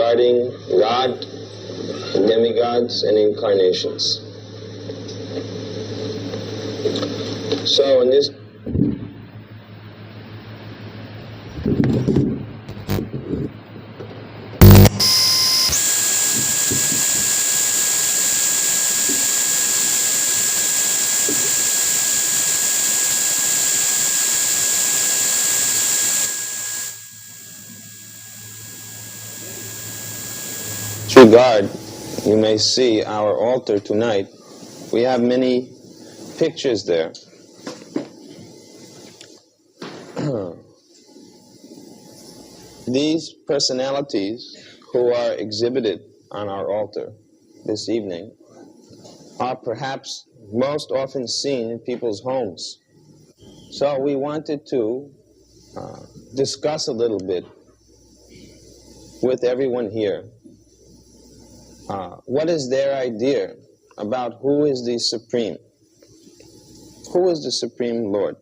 regarding God, demigods, and incarnations. So in this regard, you may see our altar tonight. We have many pictures there. These personalities who are exhibited on our altar this evening are perhaps most often seen in people's homes. So we wanted to discuss a little bit with everyone here. What is their idea about who is the Supreme? Who is the Supreme Lord?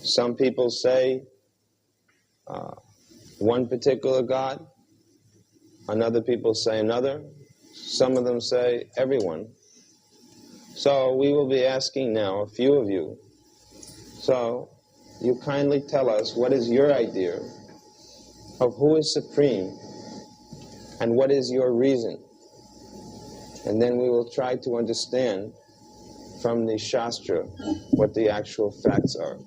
Some people say one particular God. Another people say another. Some of them say everyone. So we will be asking now a few of you. So you kindly tell us what is your idea of who is supreme and what is your reason. And then we will try to understand from the Shastra what the actual facts are.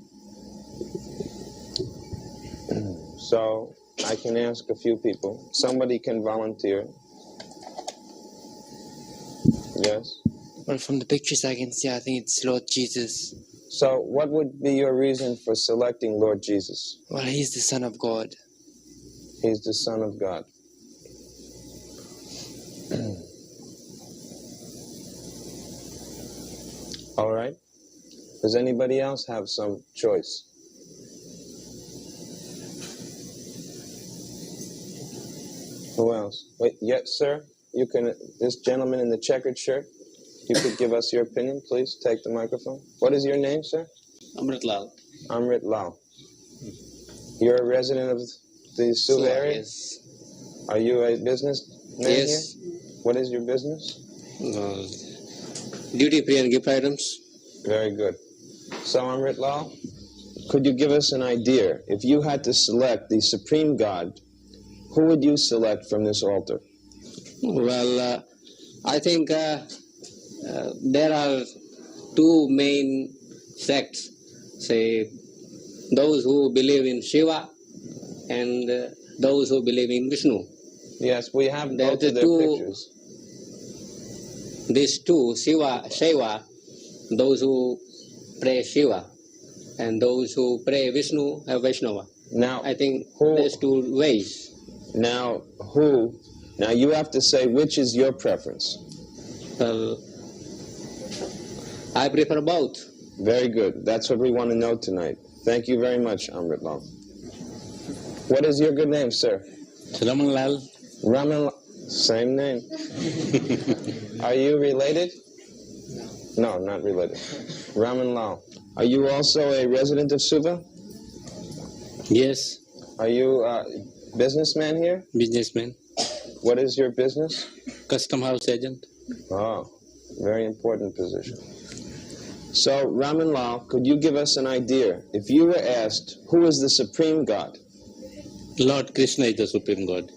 So I can ask a few people. Somebody can volunteer. Yes? Well, from the pictures I can see, I think it's Lord Jesus. So what would be your reason for selecting Lord Jesus? Well, he's the Son of God. He's the Son of God. All right. Does anybody else have some choice? Who else? Wait, yes, sir. You can. This gentleman in the checkered shirt. You could give us your opinion, please. Take the microphone. What is your name, sir? Amrit Lal. Amrit Lal. You're a resident of the Suva area? Yes. Are you a businessman Yes. here? What is your business? Duty free and gift items. Very good. So, Amrit Lal, could you give us an idea? If you had to select the Supreme God, who would you select from this altar? Well, I think there are two main sects. Say, those who believe in Shiva and those who believe in Vishnu. Yes, we have There are both of the their two- pictures. These two, Shiva, those who pray Shiva, and those who pray Vishnu are Vaishnava. Now, I think who- there's two ways. Now, you have to say which is your preference. Well, I prefer both. Very good. That's what we want to know tonight. Thank you very much, Amrit Lal. What is your good name, sir? Raman Lal. Raman. Same name. Are you related? No, not related. Raman Lal. Are you also a resident of Suva? Yes, Are you a businessman here? businessman. What is your business? Custom house agent. Oh, very important position. So, Raman Lal, could you give us an idea? If you were asked, who is the Supreme God? Lord Krishna is the Supreme God.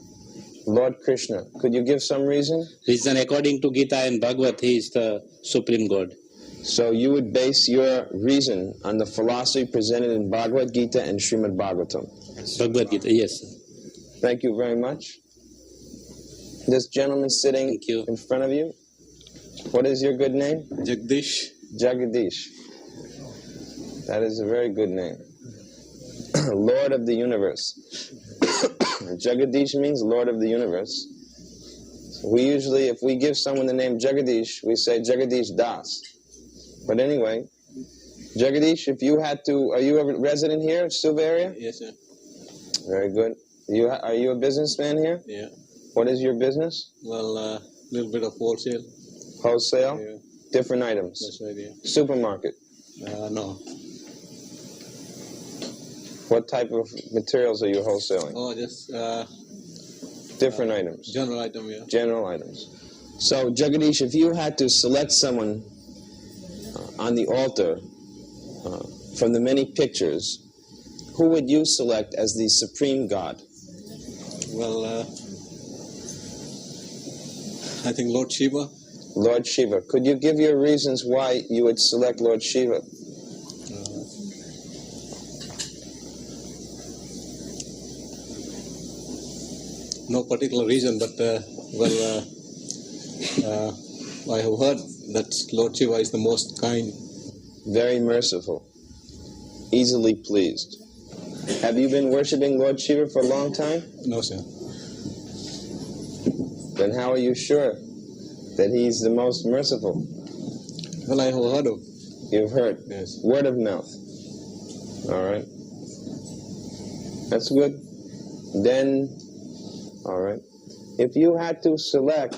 Lord Krishna. Could you give some reason? Reason according to Gita and Bhagavad, he is the Supreme God. So you would base your reason on the philosophy presented in Bhagavad Gita and Srimad Bhagavatam. Bhagavad Gita, yes. Thank you very much. This gentleman sitting Thank you. in front of you, what is your good name? Jagdish. Jagadish. That is a very good name. Lord of the universe. Jagadish means Lord of the universe. We usually, if we give someone the name Jagadish, we say Jagadish Das. But anyway, Jagadish, if you had to, are you a resident here in Suva area? Yes, sir. Very good. Are you a businessman here? Yeah. What is your business? Well, little bit of wholesale. Wholesale? Yeah. Different items? That's right, yeah. Supermarket? No. What type of materials are you wholesaling? Oh, just Different items. General item, yeah. General items. So, Jagadish, if you had to select someone on the altar from the many pictures, who would you select as the supreme God? Well, I think Lord Shiva. Lord Shiva. Could you give your reasons why you would select Lord Shiva? No particular reason, but I have heard that Lord Shiva is the most kind. Very merciful. Easily pleased. Have you been worshipping Lord Shiva for a long time? No, sir. Then how are you sure that he's the most merciful? Well, I have heard of. You've heard? Yes. Word of mouth. All right. That's good. Then, all right. If you had to select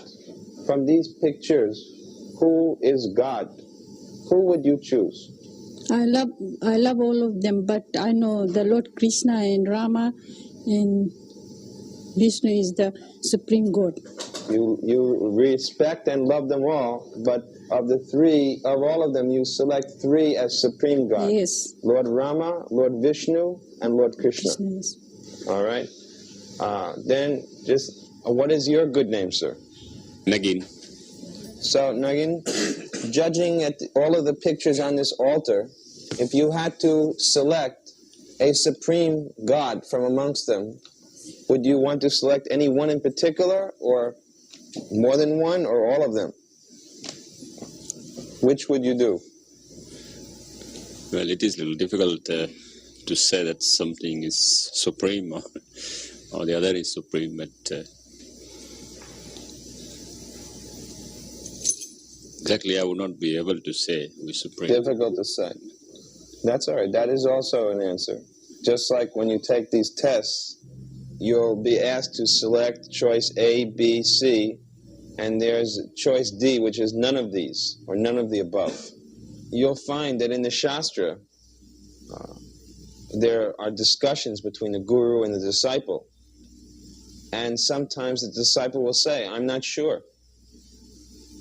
from these pictures who is God, who would you choose? I love all of them, but I know the Lord Krishna and Rama and Vishnu is the supreme God. You respect and love them all, but of all of them, you select three as supreme God. Yes. Lord Rama, Lord Vishnu, and Lord Krishna. Krishna, yes. All right. Then, what is your good name, sir? Nagin. So, Nagin, judging at all of the pictures on this altar, if you had to select a supreme God from amongst them, would you want to select any one in particular, or more than one, or all of them? Which would you do? Well, it is a little difficult to say that something is supreme or the other is supreme, but exactly I would not be able to say who is supreme. Difficult to say. That's all right. That is also an answer. Just like when you take these tests, you'll be asked to select choice A, B, C, and there's choice D, which is none of these, or none of the above. You'll find that in the Shastra, there are discussions between the guru and the disciple. And sometimes the disciple will say, I'm not sure.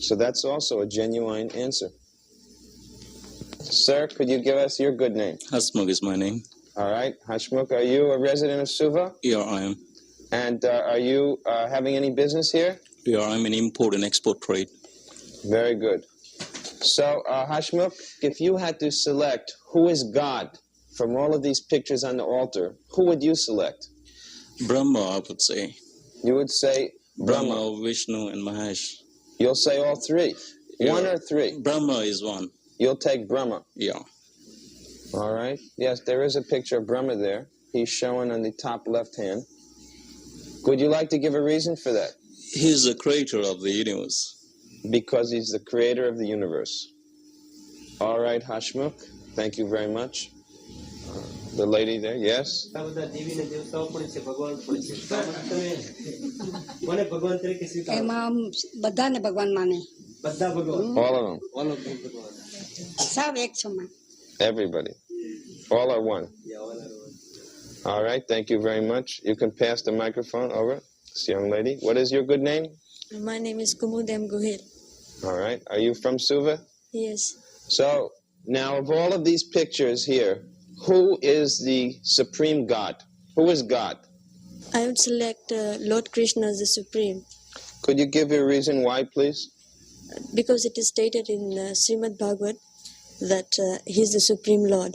So that's also a genuine answer. Sir, could you give us your good name? Hasmukh is my name. All right. Hashmukh, are you a resident of Suva? Yeah, I am. And are you having any business here? Yeah, I'm in import and export trade. Very good. So, Hashmukh, if you had to select who is God from all of these pictures on the altar, who would you select? Brahma, I would say. You would say Brahma. Brahma, Vishnu, and Mahesh. You'll say all three. Yeah. One or three? Brahma is one. You'll take Brahma. Yeah. All right. Yes, there is a picture of Brahma there. He's shown on the top left hand. Would you like to give a reason for that? He's the creator of the universe. Because he's the creator of the universe. All right, Hashmukh. Thank you very much. The lady there, yes? એમાં બધાને ભગવાન માને All of them. સૌ એક સમાન. Everybody. All are one. All right, thank you very much. You can pass the microphone over. This young lady. What is your good name? My name is Kumudem Guhil. All right. Are you from Suva? Yes. So, now of all of these pictures here, who is the supreme God? Who is God? I would select Lord Krishna as the supreme. Could you give your reason why, please? Because it is stated in Srimad Bhagavad that he is the supreme Lord.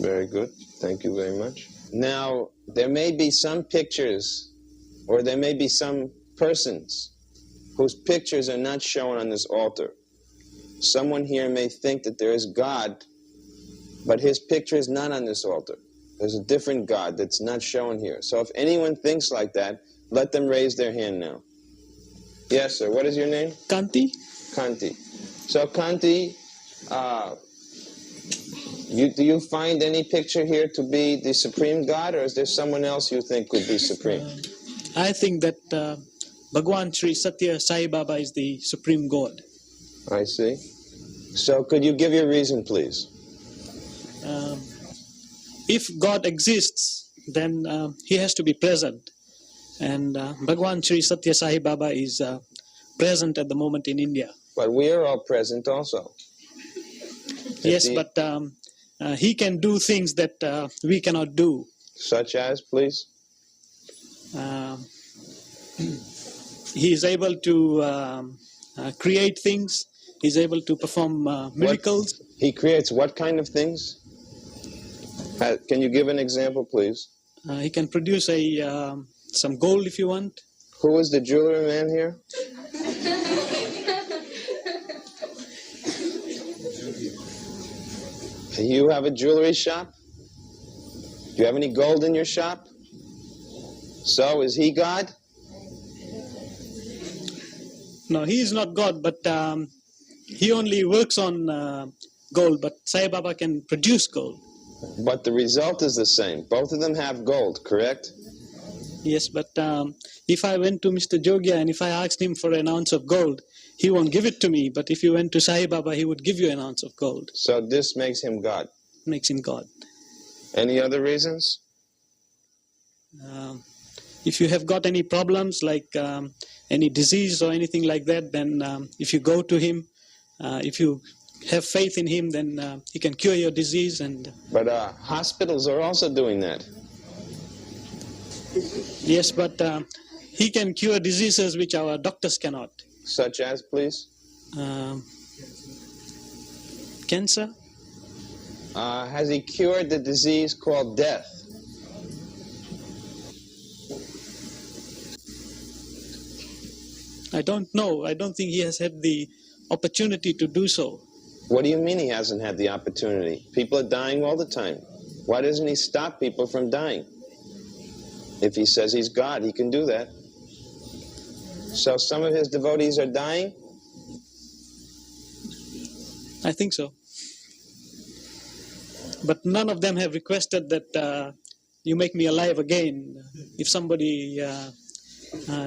Very good. Thank you very much. Now, there may be some pictures, or there may be some persons whose pictures are not shown on this altar. Someone here may think that there is God, but his picture is not on this altar. There's a different God that's not shown here. So if anyone thinks like that, let them raise their hand now. Yes, sir. What is your name? Kanti. Kanti. So, Kanti, do you find any picture here to be the supreme God, or is there someone else you think could be supreme? I think that Bhagwan Sri Satya Sai Baba is the supreme God. I see. So, could you give your reason, please? If God exists, then he has to be present. And Bhagwan Sri Satya Sai Baba is present at the moment in India. But we are all present also. Yes, but he can do things that we cannot do. Such as, please? He is able to create things. He's able to perform miracles. He creates what kind of things? Can you give an example, please? He can produce some gold if you want. Who is the jewelry man here? You have a jewelry shop? Do you have any gold in your shop? So, is he God? No, he is not God, but he only works on gold, but Sai Baba can produce gold. But the result is the same. Both of them have gold, correct? Yes, but if I went to Mr. Jogia and if I asked him for an ounce of gold, he won't give it to me. But if you went to Sai Baba, he would give you an ounce of gold. So this makes him God? Makes him God. Any other reasons? If you have got any problems like any disease or anything like that, then if you go to him, if you have faith in him, then he can cure your disease. But hospitals are also doing that. Yes, but he can cure diseases which our doctors cannot. Such as, please? Cancer. Has he cured the disease called death? I don't know. I don't think he has had the opportunity to do so. What do you mean he hasn't had the opportunity? People are dying all the time. Why doesn't he stop people from dying? If he says he's God, he can do that. So some of his devotees are dying? I think so. But none of them have requested that you make me alive again. If somebody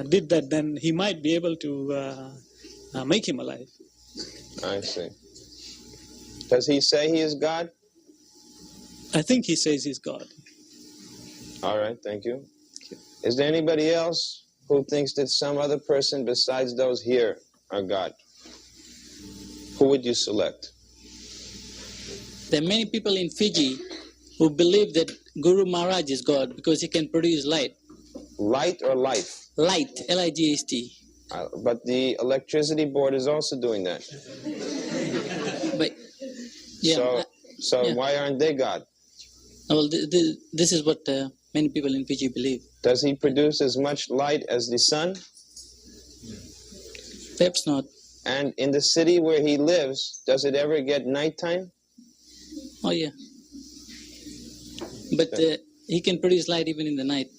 did that, then he might be able to make him alive. I see. Does he say he is God? I think he says he's God. All right, thank you. Is there anybody else who thinks that some other person besides those here are God? Who would you select? There are many people in Fiji who believe that Guru Maharaj is God because he can produce light. Light or life? Light, L-I-G-H-T. But the electricity board is also doing that. But, yeah, so why aren't they God? Well, this is what many people in Fiji believe. Does he produce as much light as the sun? Perhaps not. And in the city where he lives, does it ever get nighttime? Oh, yeah. But he can produce light even in the night,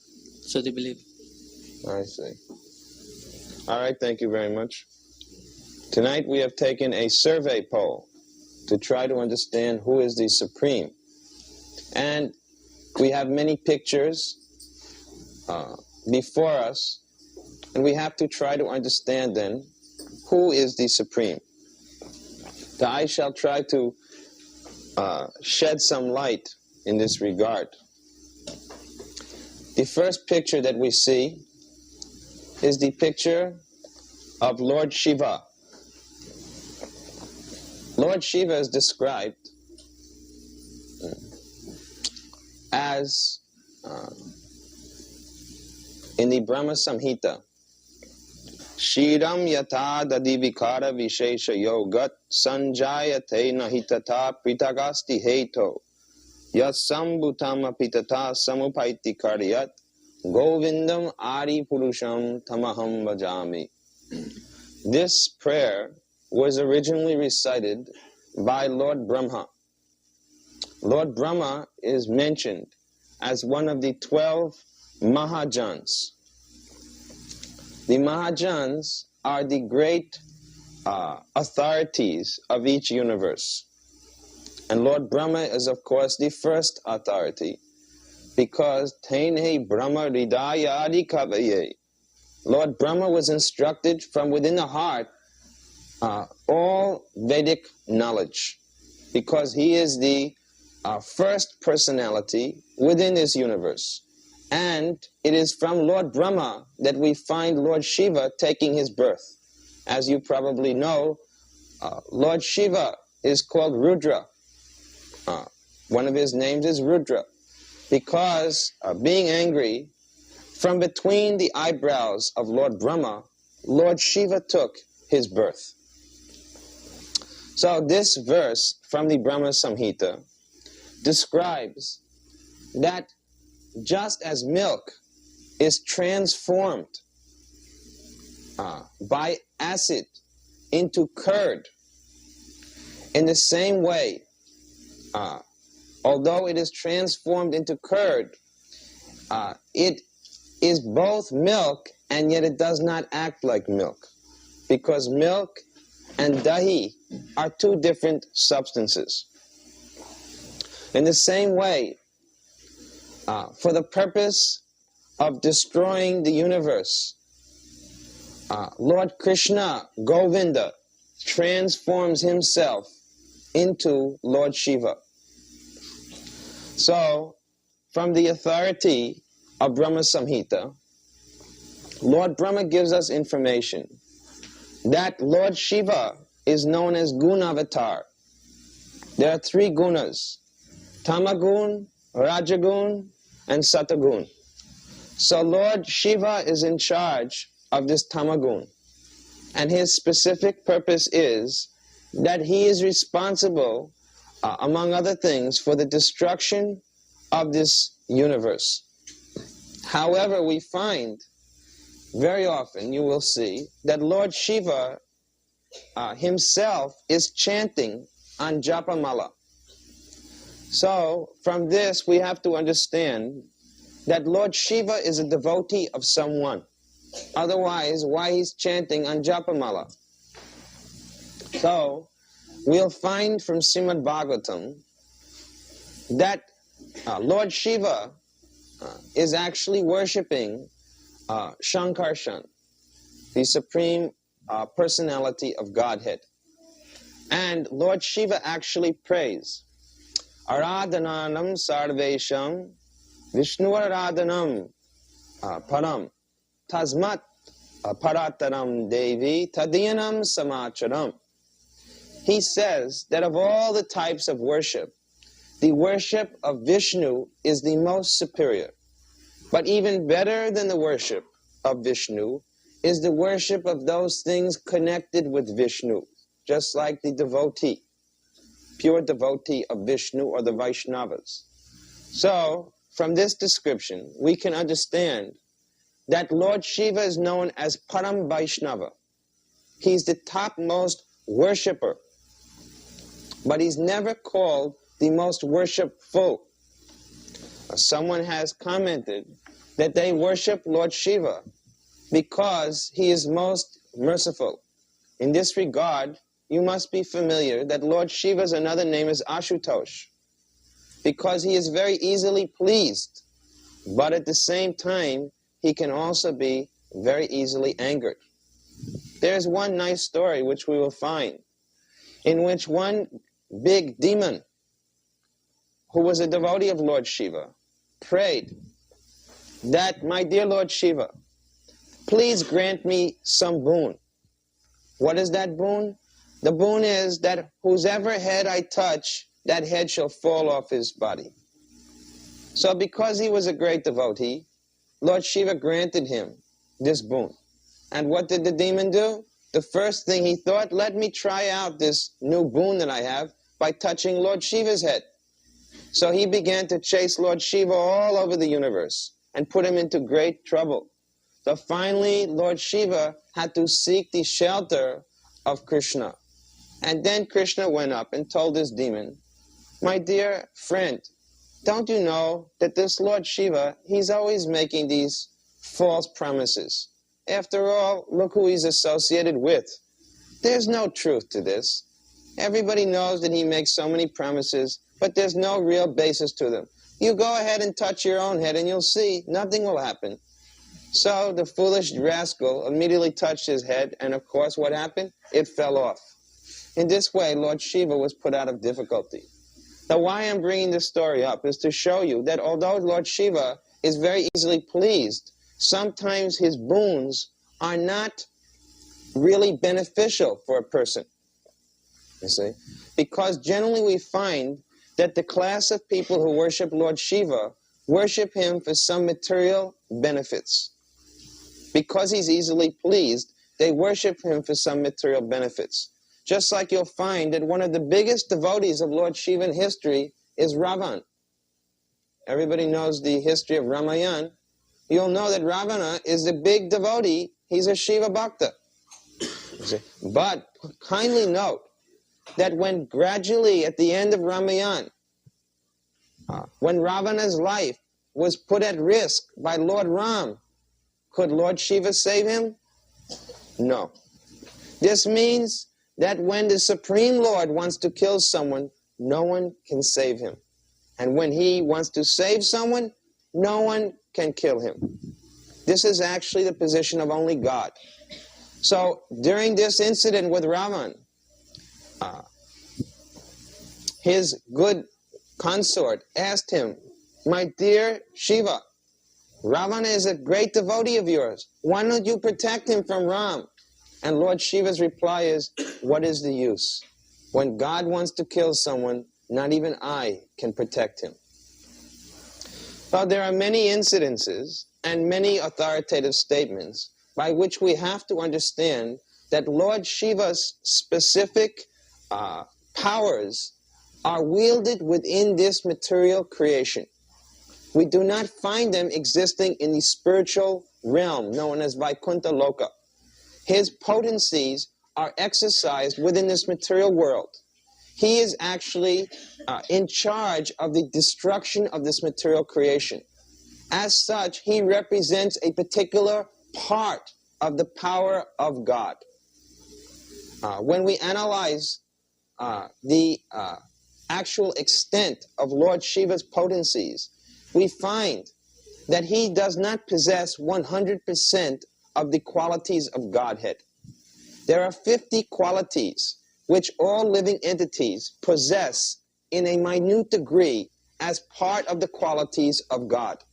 so they believe. I see. All right, thank you very much. Tonight we have taken a survey poll to try to understand who is the Supreme. And we have many pictures before us, and we have to try to understand then who is the Supreme. So I shall try to shed some light in this regard. The first picture that we see is the picture of Lord Shiva. Lord Shiva is described as in the Brahma Samhita, Shiram yata dadivikara vishesha yogat sanjayate nahitata pritagasti heto yasambhutama pitata samupaiti karyat govindam ari purusham tamaham bhajami. This prayer was originally recited by Lord Brahma. Lord Brahma is mentioned as one of the 12 Mahajans. The Mahajans are the great authorities of each universe. And Lord Brahma is, of course, the first authority, because Tene Brahma Ridayadi Kavaye. Lord Brahma was instructed from within the heart all Vedic knowledge, because he is the first personality within this universe. And it is from Lord Brahma that we find Lord Shiva taking his birth. As you probably know, Lord Shiva is called Rudra. One of his names is Rudra, because being angry, from between the eyebrows of Lord Brahma, Lord Shiva took his birth. So this verse from the Brahma Samhita describes that just as milk is transformed by acid into curd, in the same way, although it is transformed into curd, it is both milk, and yet it does not act like milk, because milk and dahi are two different substances. In the same way, for the purpose of destroying the universe, Lord Krishna, Govinda, transforms himself into Lord Shiva. So, from the authority of Brahma Samhita, Lord Brahma gives us information that Lord Shiva is known as Gunavatar. There are three gunas: Tamagun, Rajagun, and Satagun. So Lord Shiva is in charge of this Tamagun, and his specific purpose is that he is responsible, among other things, for the destruction of this universe. However, we find very often, you will see, that Lord Shiva himself is chanting on Japamala. So, from this we have to understand that Lord Shiva is a devotee of someone. Otherwise, why he's chanting on Japamala? So, we'll find from Srimad Bhagavatam that Lord Shiva is actually worshipping Shankarshan, the Supreme Personality of Godhead. And Lord Shiva actually prays, Aradhananam Sarvesham Vishnu Aradhanam Param Tasmat Parataram Devi Tadiyanam Samacharam. He says that of all the types of worship, the worship of Vishnu is the most superior. But even better than the worship of Vishnu is the worship of those things connected with Vishnu, just like the devotee, pure devotee of Vishnu or the Vaishnavas. So, from this description, we can understand that Lord Shiva is known as Param Vaishnava. He's the topmost worshipper, but he's never called the most worshipful. Someone has commented that they worship Lord Shiva because he is most merciful. In this regard, you must be familiar that Lord Shiva's another name is Ashutosh, because he is very easily pleased, but at the same time, he can also be very easily angered. There's one nice story which we will find, in which one big demon, who was a devotee of Lord Shiva, prayed that, my dear Lord Shiva, please grant me some boon. What is that boon? The boon is that whosever head I touch, that head shall fall off his body. So because he was a great devotee, Lord Shiva granted him this boon. And what did the demon do? The first thing he thought, let me try out this new boon that I have by touching Lord Shiva's head. So he began to chase Lord Shiva all over the universe and put him into great trouble. So finally, Lord Shiva had to seek the shelter of Krishna. And then Krishna went up and told this demon, my dear friend, don't you know that this Lord Shiva, he's always making these false promises. After all, look who he's associated with. There's no truth to this. Everybody knows that he makes so many promises, but there's no real basis to them. You go ahead and touch your own head and you'll see nothing will happen. So the foolish rascal immediately touched his head, and of course what happened? It fell off. In this way, Lord Shiva was put out of difficulty. Now why I'm bringing this story up is to show you that although Lord Shiva is very easily pleased, sometimes his boons are not really beneficial for a person. You see? Because generally we find that the class of people who worship Lord Shiva worship him for some material benefits. Because he's easily pleased, they worship him for some material benefits. Just like you'll find that one of the biggest devotees of Lord Shiva in history is Ravan. Everybody knows the history of Ramayana. You'll know that Ravana is a big devotee. He's a Shiva Bhakta. But kindly note that when gradually at the end of Ramayana, when Ravana's life was put at risk by Lord Ram, could Lord Shiva save him? No. This means that when the Supreme Lord wants to kill someone, no one can save him. And when he wants to save someone, no one can kill him. This is actually the position of only God. So during this incident with Ravan, his good consort asked him, "My dear Shiva, Ravana is a great devotee of yours. Why don't you protect him from Ram?" And Lord Shiva's reply is, "What is the use? When God wants to kill someone, not even I can protect him." Well, there are many incidences and many authoritative statements by which we have to understand that Lord Shiva's specific powers are wielded within this material creation. We do not find them existing in the spiritual realm known as Vaikuntha Loka. His potencies are exercised within this material world. He is actually in charge of the destruction of this material creation. As such, he represents a particular part of the power of God. When we analyze the actual extent of Lord Shiva's potencies, we find that he does not possess 100% of the qualities of Godhead. There are 50 qualities which all living entities possess in a minute degree as part of the qualities of God.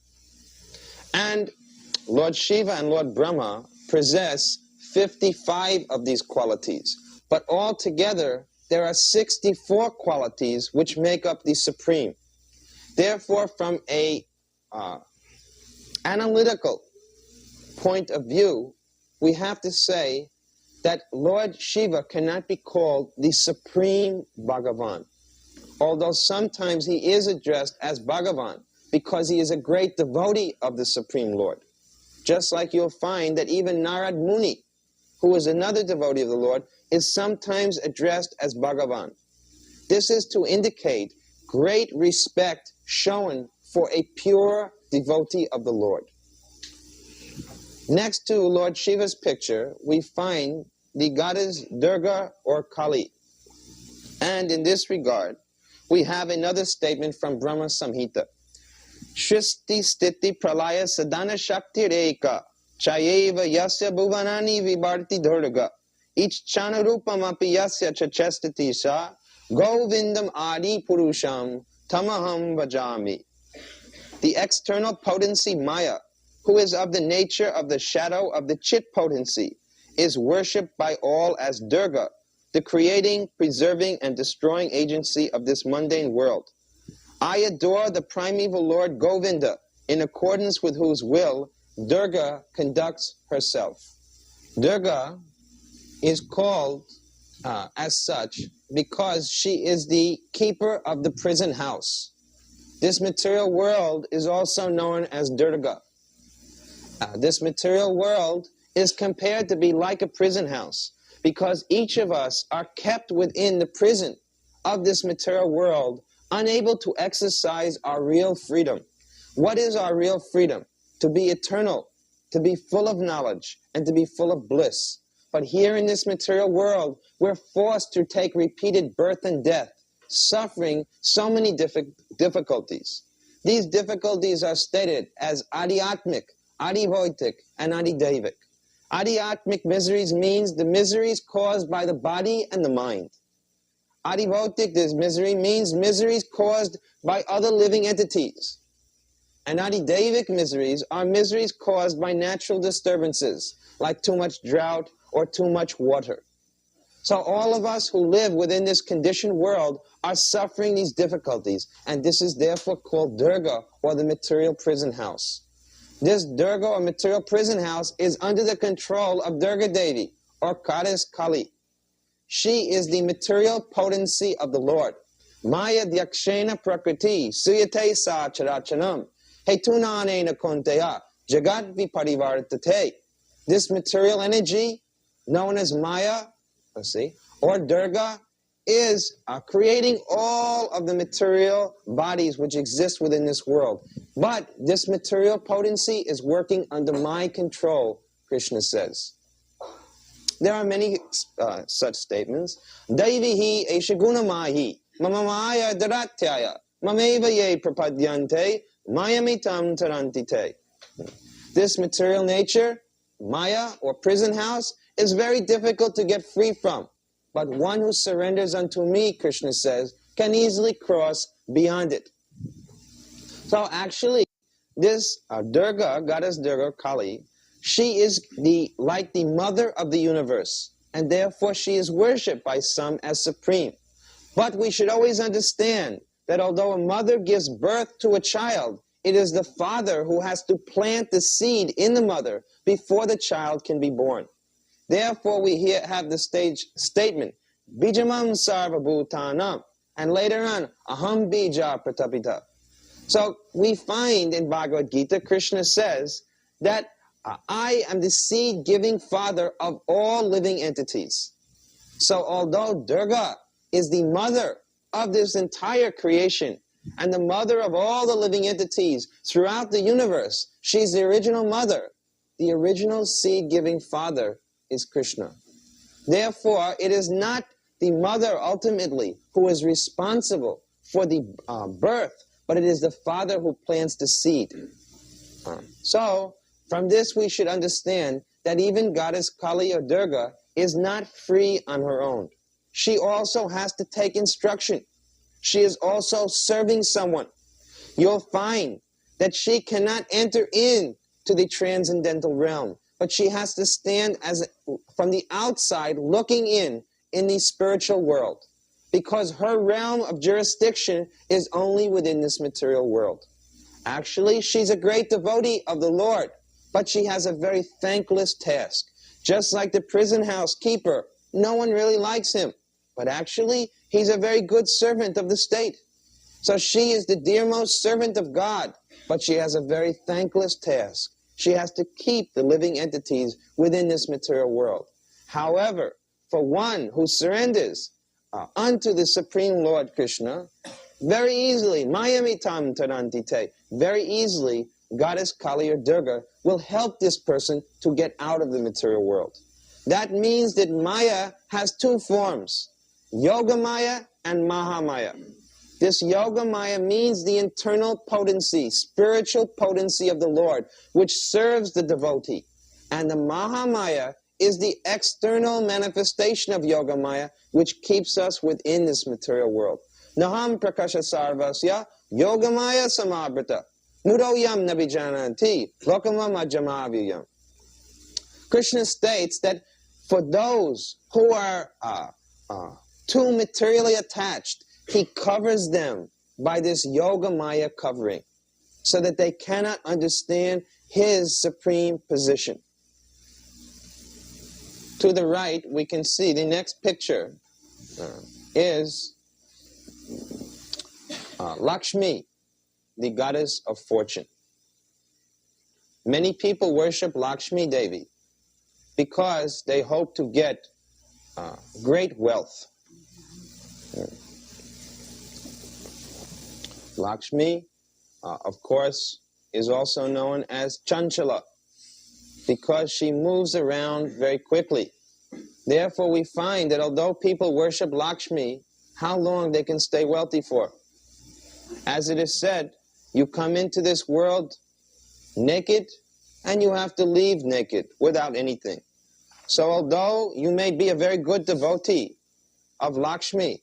And Lord Shiva and Lord Brahma possess 55 of these qualities. But altogether, there are 64 qualities which make up the Supreme. Therefore, from a analytical point of view, we have to say that Lord Shiva cannot be called the Supreme Bhagavan, although sometimes he is addressed as Bhagavan because he is a great devotee of the Supreme Lord. Just like you'll find that even Narad Muni, who is another devotee of the Lord, is sometimes addressed as Bhagavan. This is to indicate great respect shown for a pure devotee of the Lord. Next to Lord Shiva's picture, we find the goddess Durga or Kali. And in this regard, we have another statement from Brahma Samhita. Shristi stiti pralaya sadhana shakti reka chayeva yasya bhuvanani vibarti durga ichchana rupam api yasya chachestati sa govindam adi purusham tamaham vajami. The external potency Maya, who is of the nature of the shadow of the Chit potency, is worshipped by all as Durga, the creating, preserving, and destroying agency of this mundane world. I adore the primeval Lord Govinda, in accordance with whose will Durga conducts herself. Durga is called as such because she is the keeper of the prison house. This material world is also known as Durga. This material world is compared to be like a prison house because each of us are kept within the prison of this material world, unable to exercise our real freedom. What is our real freedom? To be eternal, to be full of knowledge, and to be full of bliss. But here in this material world, we're forced to take repeated birth and death, suffering so many difficulties. These difficulties are stated as Adhyatmic, Adivaitic, and Adidevic. Adhyatmic miseries means the miseries caused by the body and the mind. Adivaitic, this misery means miseries caused by other living entities. And adidevic miseries are miseries caused by natural disturbances, like too much drought or too much water. So all of us who live within this conditioned world are suffering these difficulties, and this is therefore called Durga, or the material prison house. This Durga, or material prison house, is under the control of Durga Devi, or goddess Kali. She is the material potency of the Lord. Maya dyakshena prakriti suyate sa charachanam hetunanena konteya jagat viparivartate. This material energy, known as Maya, or Durga, is creating all of the material bodies which exist within this world. But this material potency is working under my control, Krishna says. There are many such statements. Daivihi eshagunamahi mamamaya daratyaya mameva ye prapadyante mayamitam tarantite. This material nature, Maya, or prison house, is very difficult to get free from. But one who surrenders unto me, Krishna says, can easily cross beyond it. So actually, this Durga, goddess Durga, Kali, she is like the mother of the universe, and therefore she is worshipped by some as supreme. But we should always understand that although a mother gives birth to a child, it is the father who has to plant the seed in the mother before the child can be born. Therefore, we here have the statement, Bijamam sarva bhutanam, and later on, Aham bija pratapita. So we find in Bhagavad Gita, Krishna says that I am the seed-giving father of all living entities. So although Durga is the mother of this entire creation and the mother of all the living entities throughout the universe, she's the original mother. The original seed-giving father is Krishna. Therefore, it is not the mother ultimately who is responsible for the birth, but it is the father who plants the seed. So, from this we should understand that even goddess Kali or Durga is not free on her own. She also has to take instruction. She is also serving someone. You'll find that she cannot enter into the transcendental realm, but she has to stand from the outside looking in the spiritual world, because her realm of jurisdiction is only within this material world. Actually, she's a great devotee of the Lord, but she has a very thankless task. Just like the prison house keeper, no one really likes him, but actually, he's a very good servant of the state. So she is the dearmost servant of God, but she has a very thankless task. She has to keep the living entities within this material world. However, for one who surrenders unto the Supreme Lord Krishna, very easily, Mayamitam Tarantite, very easily, Goddess Kali or Durga will help this person to get out of the material world. That means that Maya has two forms, Yoga Maya and Maha Maya. This Yoga Maya means the internal potency, spiritual potency of the Lord, which serves the devotee. And the Maha Maya is the external manifestation of Yoga Maya, which keeps us within this material world. Naham prakasha sarvasya Yoga Maya samabrita mudoyam nabijananti lokamam ajamavyam. Krishna states that for those who are too materially attached, he covers them by this Yoga Maya covering, so that they cannot understand his supreme position. To the right, we can see the next picture is Lakshmi, the goddess of fortune. Many people worship Lakshmi Devi because they hope to get great wealth. Lakshmi, of course, is also known as Chanchala because she moves around very quickly. Therefore, we find that although people worship Lakshmi, how long they can stay wealthy for? As it is said, you come into this world naked and you have to leave naked without anything. So although you may be a very good devotee of Lakshmi,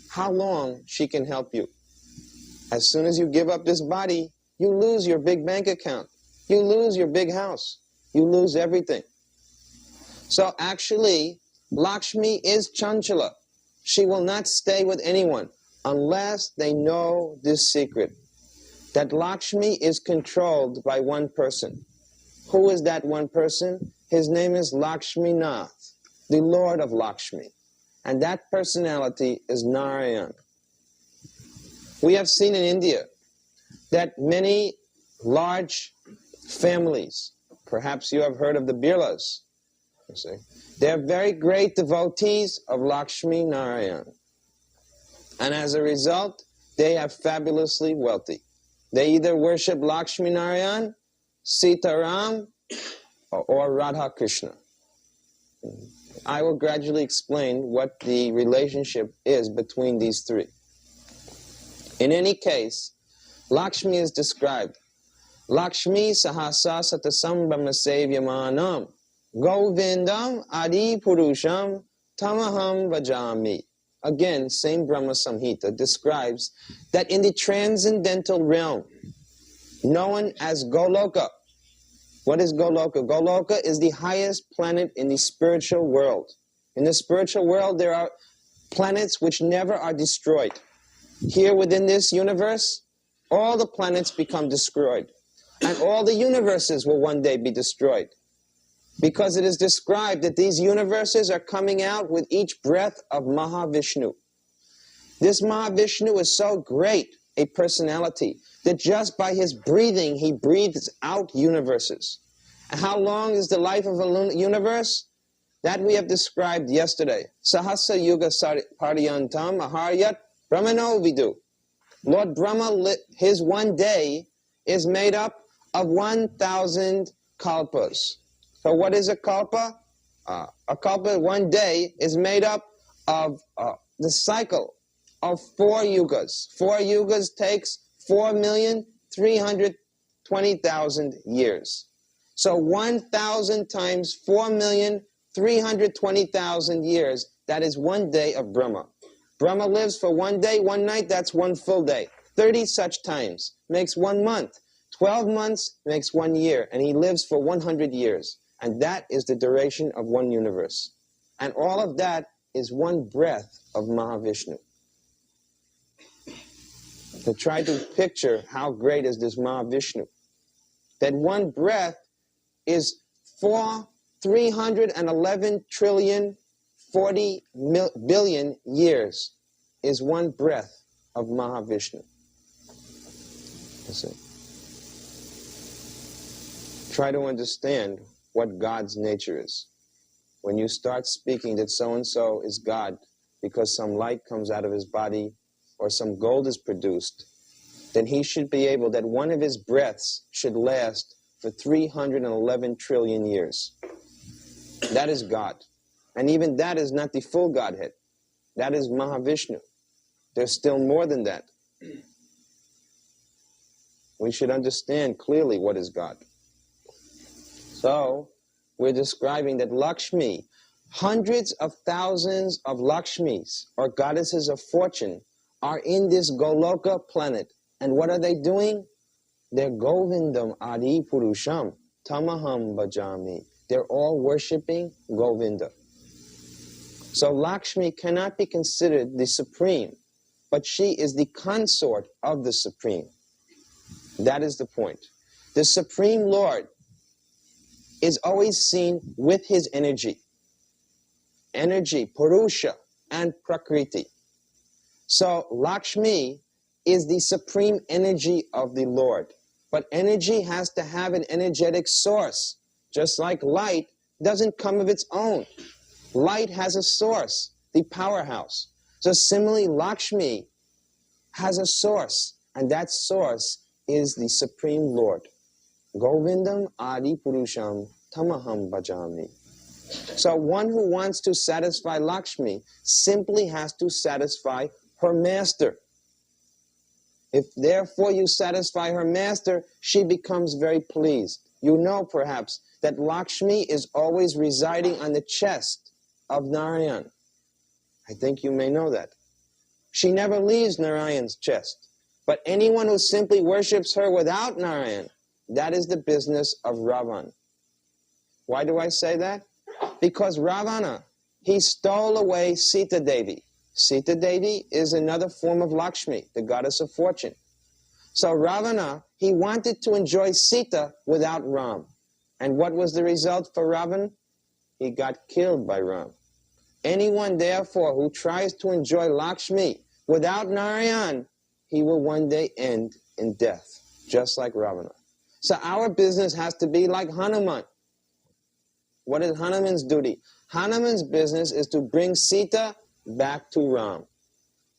how long she can help you? As soon as you give up this body, you lose your big bank account. You lose your big house. You lose everything. So actually, Lakshmi is Chanchala. She will not stay with anyone unless they know this secret, that Lakshmi is controlled by one person. Who is that one person? His name is Lakshminath, the Lord of Lakshmi. And that personality is Narayan. We have seen in India that many large families, perhaps you have heard of the Birlas, you see, they're very great devotees of Lakshmi Narayan. And as a result, they are fabulously wealthy. They either worship Lakshmi Narayan, Sitaram, or Radha Krishna. I will gradually explain what the relationship is between these three. In any case, Lakshmi is described. Lakshmi sahasa satasam brahmasevyamanam govindam adi purusham tamaham vajami. Again, same Brahma Samhita describes that in the transcendental realm, known as Goloka. What is Goloka? Goloka is the highest planet in the spiritual world. In the spiritual world, there are planets which never are destroyed. Here within this universe, all the planets become destroyed. And all the universes will one day be destroyed. Because it is described that these universes are coming out with each breath of Mahavishnu. This Mahavishnu is so great a personality that just by his breathing, he breathes out universes. And how long is the life of a universe? That we have described yesterday. Sahasa Yuga Pariyantam Aharyat Brahmano Vidu. Lord Brahma, his one day is made up of 1,000 kalpas. So what is a kalpa? A kalpa, one day, is made up of the cycle of 4 yugas. 4 yugas takes 4,320,000 years. So 1,000 times 4,320,000 years, that is one day of Brahma. Brahma lives for one day, one night, that's one full day. 30 such times makes 1 month. 12 months makes 1 year, and he lives for 100 years. And that is the duration of one universe. And all of that is one breath of Mahavishnu. To try to picture how great is this Mahavishnu. That one breath is 311 trillion 40 billion years is one breath of Mahavishnu. You see? Try to understand what God's nature is. When you start speaking that so-and-so is God because some light comes out of his body or some gold is produced, then he should be able, that one of his breaths should last for 311 trillion years. That is God. And even that is not the full Godhead. That is Mahavishnu. There's still more than that. We should understand clearly what is God. So, we're describing that Lakshmi, hundreds of thousands of Lakshmis, or goddesses of fortune, are in this Goloka planet. And what are they doing? They're Govindam Adi Purusham Tamaham Bhajami. They're all worshipping Govinda. So Lakshmi cannot be considered the supreme, but she is the consort of the supreme. That is the point. The Supreme Lord is always seen with his energy. Energy, Purusha, and Prakriti. So Lakshmi is the supreme energy of the Lord. But energy has to have an energetic source. Just like light doesn't come of its own. Light has a source, the powerhouse. So similarly, Lakshmi has a source, and that source is the Supreme Lord. Govindam Adi Purusham Tamaham Bhajami. So one who wants to satisfy Lakshmi simply has to satisfy her master. If therefore you satisfy her master, she becomes very pleased. You know perhaps that Lakshmi is always residing on the chest of Narayan. I think you may know that. She never leaves Narayan's chest. But anyone who simply worships her without Narayan, that is the business of Ravan. Why do I say that? Because Ravana, he stole away Sita Devi. Sita Devi is another form of Lakshmi, the goddess of fortune. So Ravana, he wanted to enjoy Sita without Ram. And what was the result for Ravan? He got killed by Ram. Anyone, therefore, who tries to enjoy Lakshmi without Narayan, he will one day end in death, just like Ravana. So our business has to be like Hanuman. What is Hanuman's duty? Hanuman's business is to bring Sita back to Ram.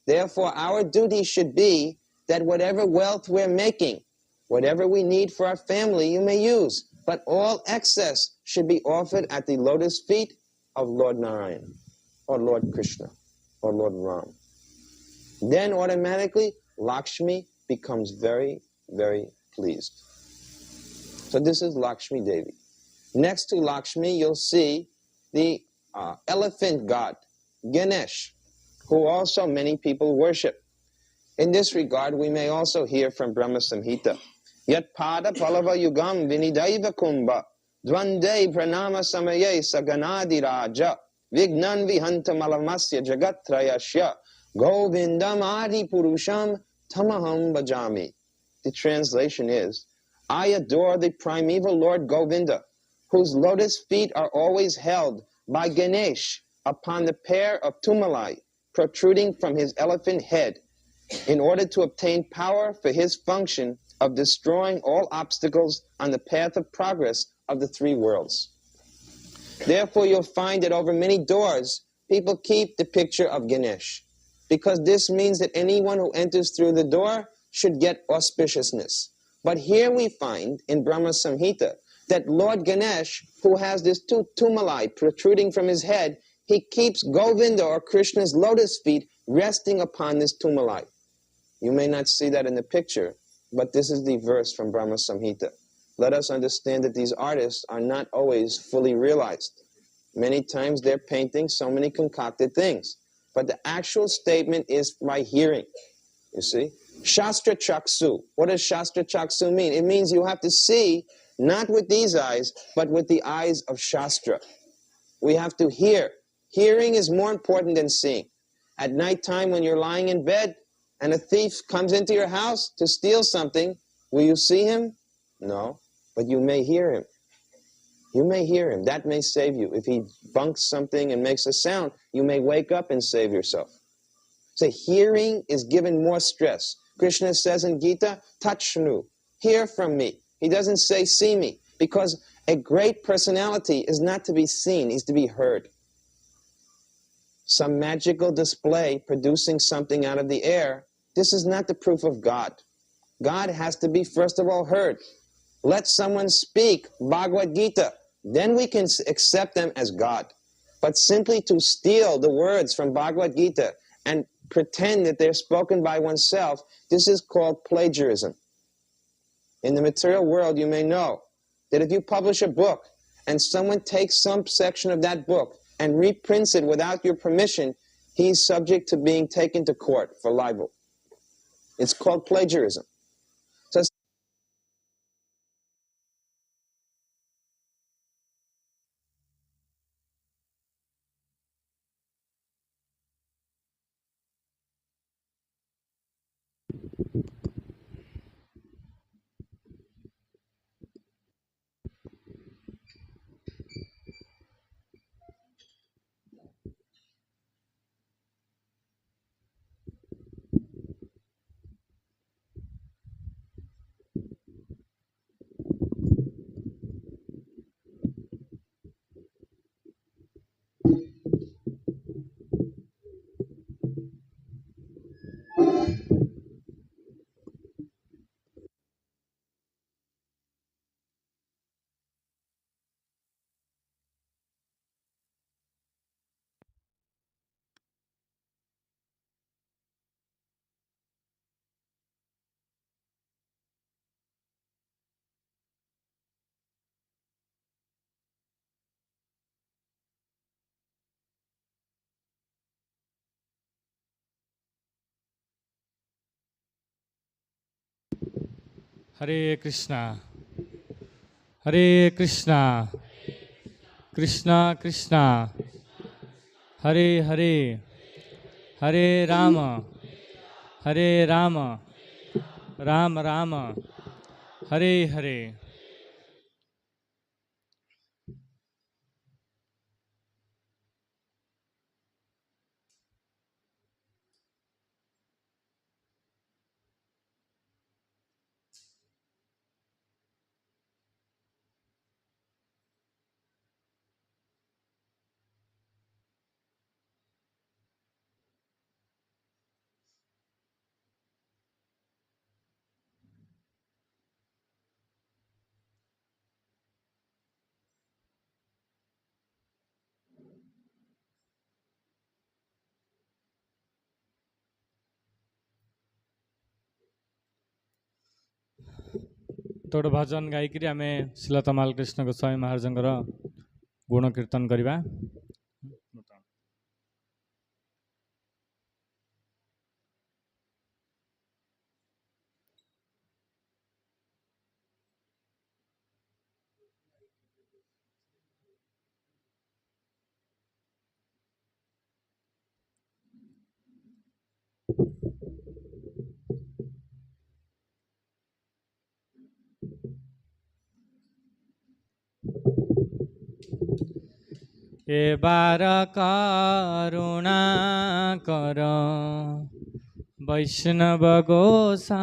Therefore, our duty should be that whatever wealth we're making, whatever we need for our family, you may use. But all excess should be offered at the lotus feet of Lord Narayan, or Lord Krishna, or Lord Ram. Then automatically, Lakshmi becomes very, very pleased. So this is Lakshmi Devi. Next to Lakshmi, you'll see the elephant god, Ganesh, who also many people worship. In this regard, we may also hear from Brahma Samhita, Yat pada palava yugam vinidaiva kumbha, dvande pranama samaye saganadi raja, vignan vihanta malamasya jagatrayasya, govindam adi purusham tamaham bhajami. The translation is, I adore the primeval Lord Govinda, whose lotus feet are always held by Ganesh upon the pair of tumalai protruding from his elephant head, in order to obtain power for his function of destroying all obstacles on the path of progress of the three worlds. Therefore, you'll find that over many doors, people keep the picture of Ganesh, because this means that anyone who enters through the door should get auspiciousness. But here we find in Brahma Samhita that Lord Ganesh, who has this two tumalai protruding from his head, he keeps Govinda or Krishna's lotus feet resting upon this tumalai. You may not see that in the picture, but this is the verse from Brahma Samhita. Let us understand that these artists are not always fully realized. Many times they're painting so many concocted things. But the actual statement is by hearing, you see. Shastra Chaksu. What does Shastra Chaksu mean? It means you have to see, not with these eyes, but with the eyes of Shastra. We have to hear. Hearing is more important than seeing. At nighttime when you're lying in bed and a thief comes into your house to steal something, will you see him? No, but you may hear him. You may hear him. That may save you. If he bunks something and makes a sound, you may wake up and save yourself. So hearing is given more stress. Krishna says in Gita, Tachnu, hear from me. He doesn't say see me, because a great personality is not to be seen, he's to be heard. Some magical display producing something out of the air, this is not the proof of God. God has to be first of all heard. Let someone speak Bhagavad Gita, then we can accept them as God. But simply to steal the words from Bhagavad Gita and pretend that they're spoken by oneself, this is called plagiarism. In the material world, you may know that if you publish a book and someone takes some section of that book and reprints it without your permission, he's subject to being taken to court for libel. It's called plagiarism. So Hare Krishna, Hare Krishna, Krishna Krishna, Hare Hare, Hare Rama, Hare Rama, Rama Rama, Hare Hare. तोड़ भजन गायिकी आम श्रील तमाल कृष्ण गोस्वामी महाराज गुण कीर्तन करवा। ए बार करुणा कर वैष्णव गोसाई।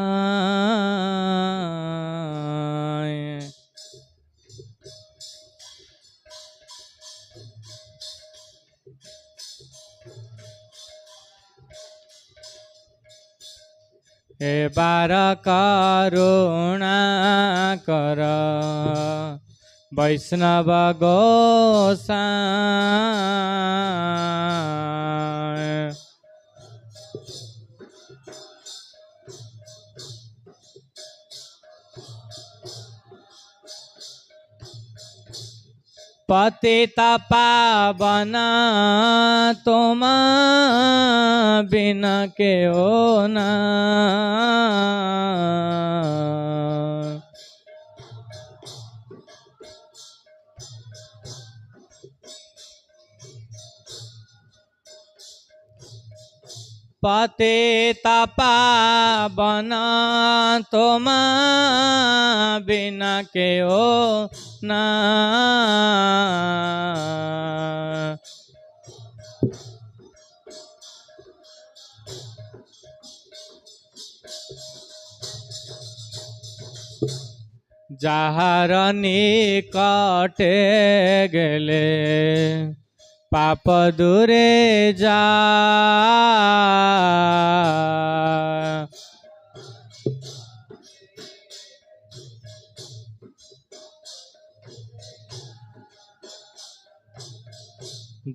ए बार करुणा कर वैष्णव गोसाई। पतित पावन तुम बिन के हो न। पतित पावन तुम बिन के हो न। যাহার নিকটে গেলে পাপ দূরে যায়।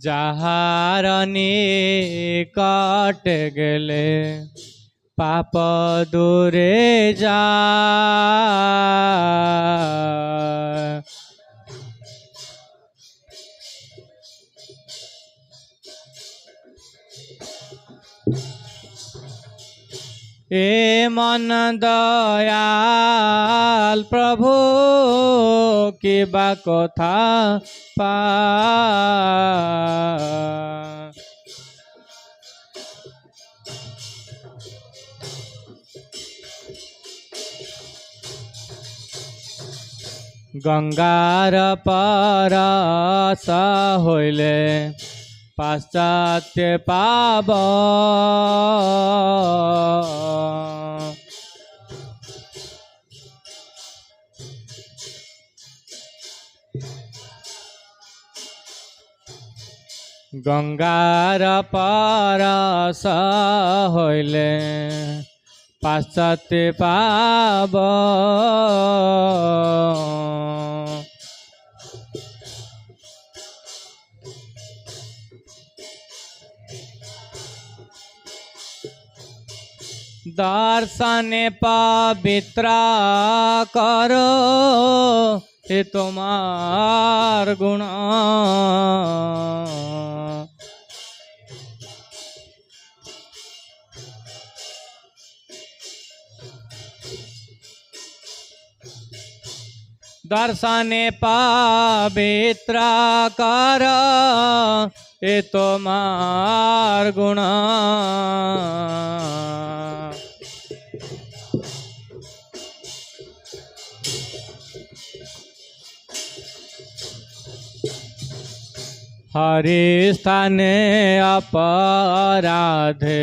যাহার নিকটে গেলে পাপ দূরে যায়। এ মন দয়াল প্রভু কিবা কথা পায়। গঙ্গার পরশ হইলে পাশ্চাত্য পাব। গঙ্গার পরশ হইলে পাশ্চাত্য পাব। দর্শনে পবিত্র করো এ তোমার গুণ। दर्शने पवित्र कर ए तोमार गुण। हरि स्थाने अपराधे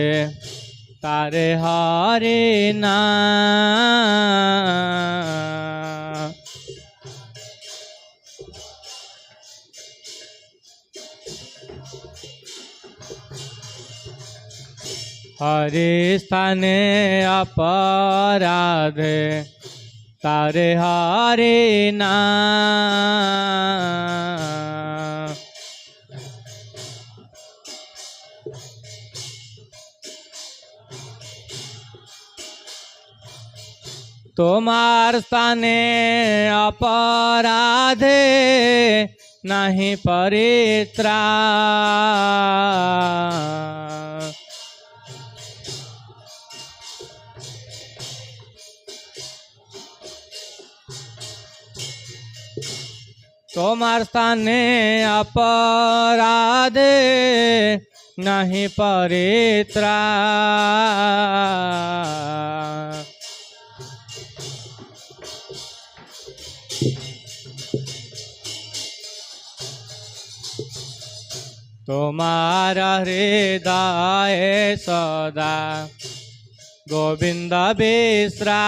तारे हरि नाम। हरि स्थाने अपराधे तारे हरि नाम। तोमार स्थाने अपराधे नहीं परित्राण। तोमार स्थाने अपराधे नहीं परित्राण। तुम्हारा हृदय सदा गोविंद विश्राम।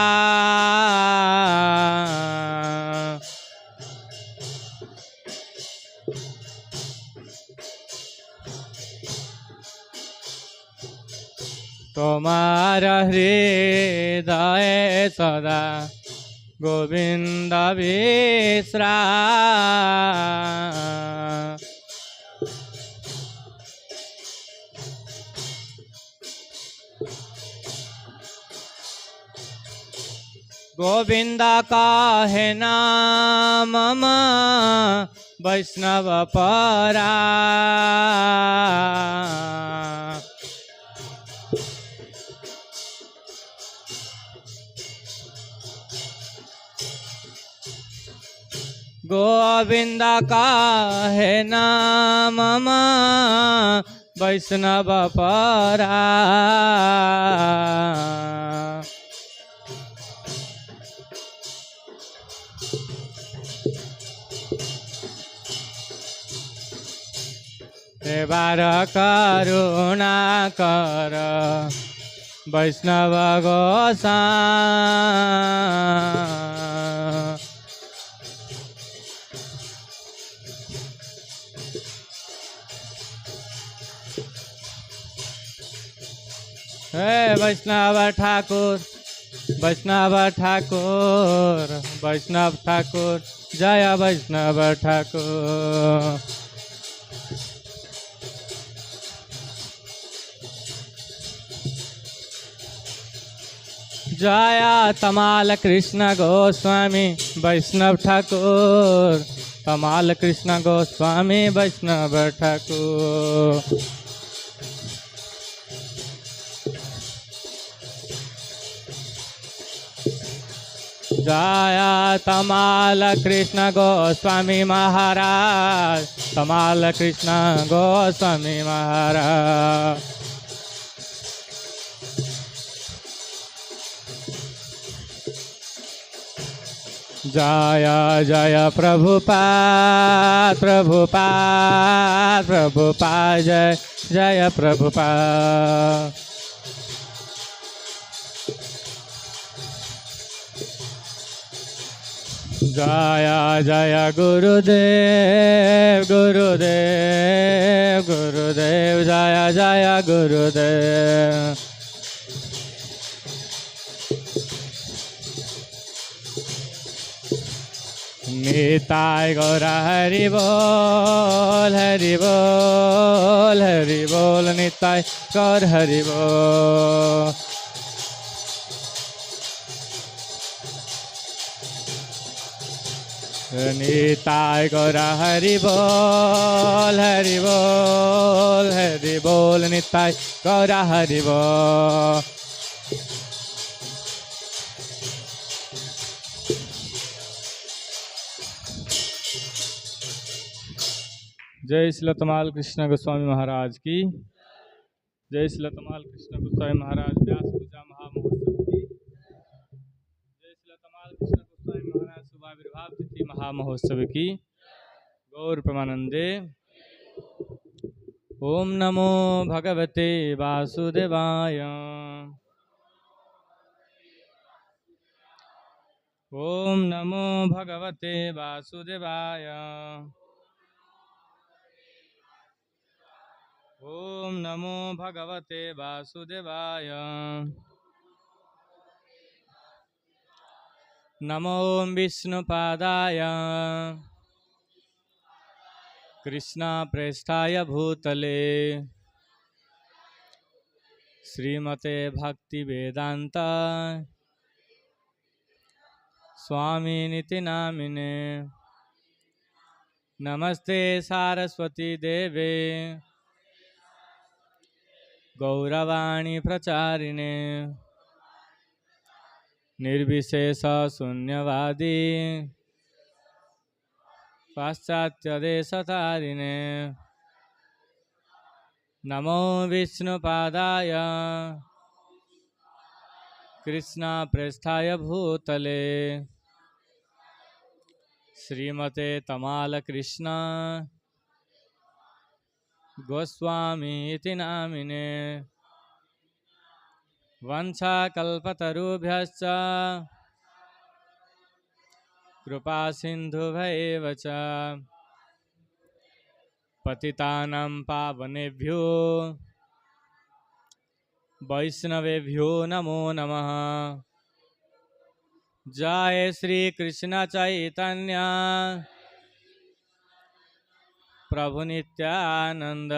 तुम्हारा हृदय सदा गोविंद विश्राम। गोविंद का है नाम वैष्णव परा। गोविंद का है नाम वैष्णव परा। बार करुणा कर वैष्णव गोसाई। हे वैष्णव ठाकुर वैष्णव ठाकुर वैष्णव ठाकुर जय वैष्णव ठाकुर। जय तमाल कृष्ण गोस्वामी वैष्णव ठाकुर। तमाल कृष्ण गोस्वामी वैष्णव ठाकुर। जय तमाल कृष्ण गोस्वामी महाराज। तमाल कृष्ण गोस्वामी महाराज। जय जय प्रभुपाद प्रभुपाद प्रभुपाद जय जय प्रभुपाद। जय जय गुरुदेव गुरुदेव गुरुदेव जय जय गुरुदेव। निताय गौर हरि बोल हरि बोल हरि बोल। निताय गौर हरि बोल। निताय गौर हरि बोल हरि बोल हरि बोल। निताय गौर हरि बोल। जय श्री तमाल कृष्ण गोस्वामी महाराज की जय श्री तमाल कृष्ण गोस्वामी महाराज व्यास पूजा महामहोत्सव की जय श्री तमाल कृष्ण गोस्वामी महाराज शुभाविर्भाव तिथि महामहोत्सव की गौर प्रमानंदे। ओम नमो भगवते वासुदेवाय। ओम नमो भगवते वासुदेवाय। ओम नमो भगवते वासुदेवाय। नमो विष्णुपादाय कृष्णा प्रेष्ठाय भूतले श्रीमते भक्ति वेदांत स्वामिनिति नामिने। नमस्ते सारस्वती देवे गौरवाणी प्रचारिणे निर्विशेष शून्यवादी पाश्चात्यदेशतारिणे। नमो विष्णुपादाय कृष्णा प्रेष्ठाय भूतले श्रीमते तमाल कृष्णा गोस्वामी इति नामिने। वंशाकल्पतरुभ्यश्च कृपा सिन्धुभैव च पतितानां पावनेभ्यो वैष्णवेभ्यो नमो नमः। जय श्री कृष्ण चैतन्य प्रभु नित्यानंद